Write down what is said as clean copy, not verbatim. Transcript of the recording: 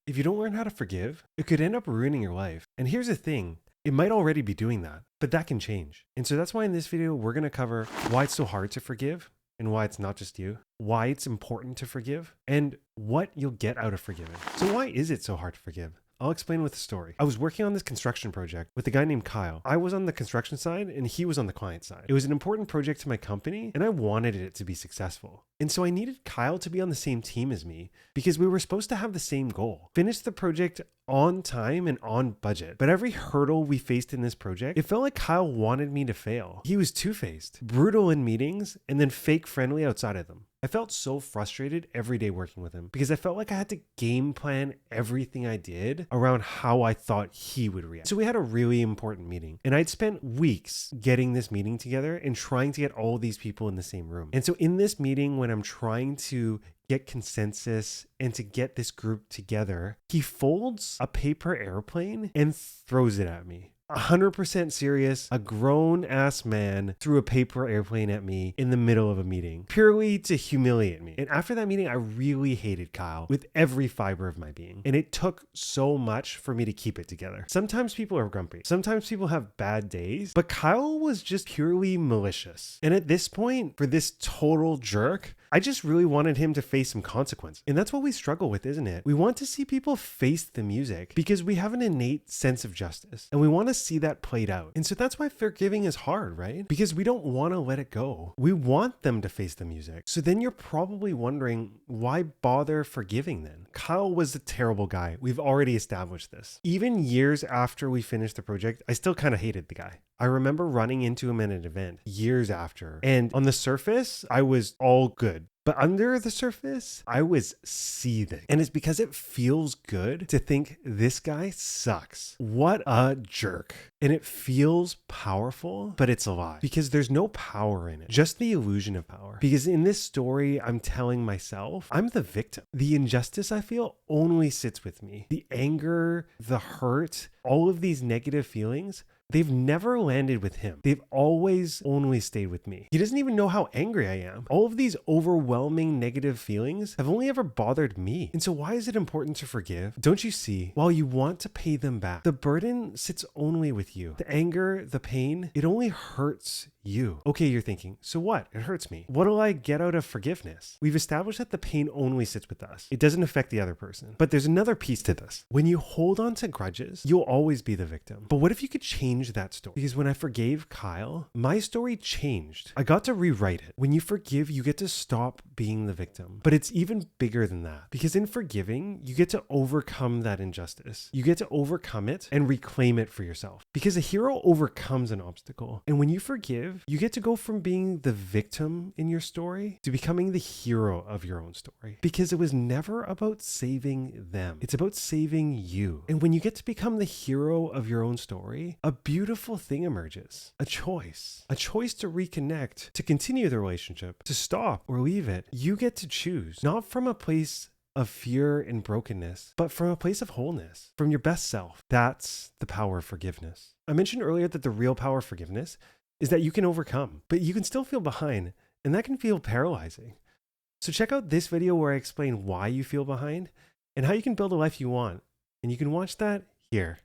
If you don't learn how to forgive, it could end up ruining your life. And here's the thing, it might already be doing that, but that can change. And so that's why in this video, we're gonna cover why it's so hard to forgive and why it's not just you, why it's important to forgive, and what you'll get out of forgiving. So why is it so hard to forgive? I'll explain with a story. I was working on this construction project with a guy named Kyle. I was on the construction side and he was on the client side. It was an important project to my company and I wanted it to be successful. And so I needed Kyle to be on the same team as me because we were supposed to have the same goal. Finish the project on time and on budget. But every hurdle we faced in this project, it felt like Kyle wanted me to fail. He was two-faced, brutal in meetings, and then fake friendly outside of them. I felt so frustrated every day working with him because I felt like I had to game plan everything I did around how I thought he would react. So we had a really important meeting and I'd spent weeks getting this meeting together and trying to get all these people in the same room. And so in this meeting, when I'm trying to get consensus and to get this group together, he folds a paper airplane and throws it at me. 100% serious, a grown ass man threw a paper airplane at me in the middle of a meeting, purely to humiliate me. And after that meeting, I really hated Kyle with every fiber of my being. And it took so much for me to keep it together. Sometimes people are grumpy. Sometimes people have bad days, but Kyle was just purely malicious. And at this point, for this total jerk, I just really wanted him to face some consequence. And that's what we struggle with, isn't it? We want to see people face the music because we have an innate sense of justice and we want to see that played out. And so that's why forgiving is hard, right? Because we don't want to let it go. We want them to face the music. So then you're probably wondering, why bother forgiving then? Kyle was a terrible guy. We've already established this. Even years after we finished the project, I still kind of hated the guy. I remember running into him at an event years after. And on the surface, I was all good. But under the surface, I was seething. And it's because it feels good to think this guy sucks. What a jerk. And it feels powerful, but it's a lie because there's no power in it, just the illusion of power. Because in this story, I'm telling myself, I'm the victim. The injustice I feel only sits with me. The anger, the hurt, all of these negative feelings, they've never landed with him. They've always only stayed with me. He doesn't even know how angry I am. All of these overwhelming negative feelings have only ever bothered me. And so why is it important to forgive? Don't you see? While you want to pay them back, the burden sits only with you. The anger, the pain, it only hurts you. Okay, you're thinking, so what? It hurts me. What do I get out of forgiveness? We've established that the pain only sits with us. It doesn't affect the other person. But there's another piece to this. When you hold on to grudges, you'll always be the victim. But what if you could change that story? Because when I forgave Kyle, my story changed. I got to rewrite it. When you forgive, you get to stop being the victim. But it's even bigger than that. Because in forgiving, you get to overcome that injustice. You get to overcome it and reclaim it for yourself. Because a hero overcomes an obstacle. And when you forgive, you get to go from being the victim in your story to becoming the hero of your own story. Because it was never about saving them. It's about saving you. And when you get to become the hero of your own story, a beautiful thing emerges. A choice to reconnect, to continue the relationship, to stop or leave it. You get to choose, not from a place of fear and brokenness, but from a place of wholeness, from your best self. That's the power of forgiveness. I mentioned earlier that the real power of forgiveness is that you can overcome, but you can still feel behind, and that can feel paralyzing. So check out this video where I explain why you feel behind and how you can build a life you want. And you can watch that here.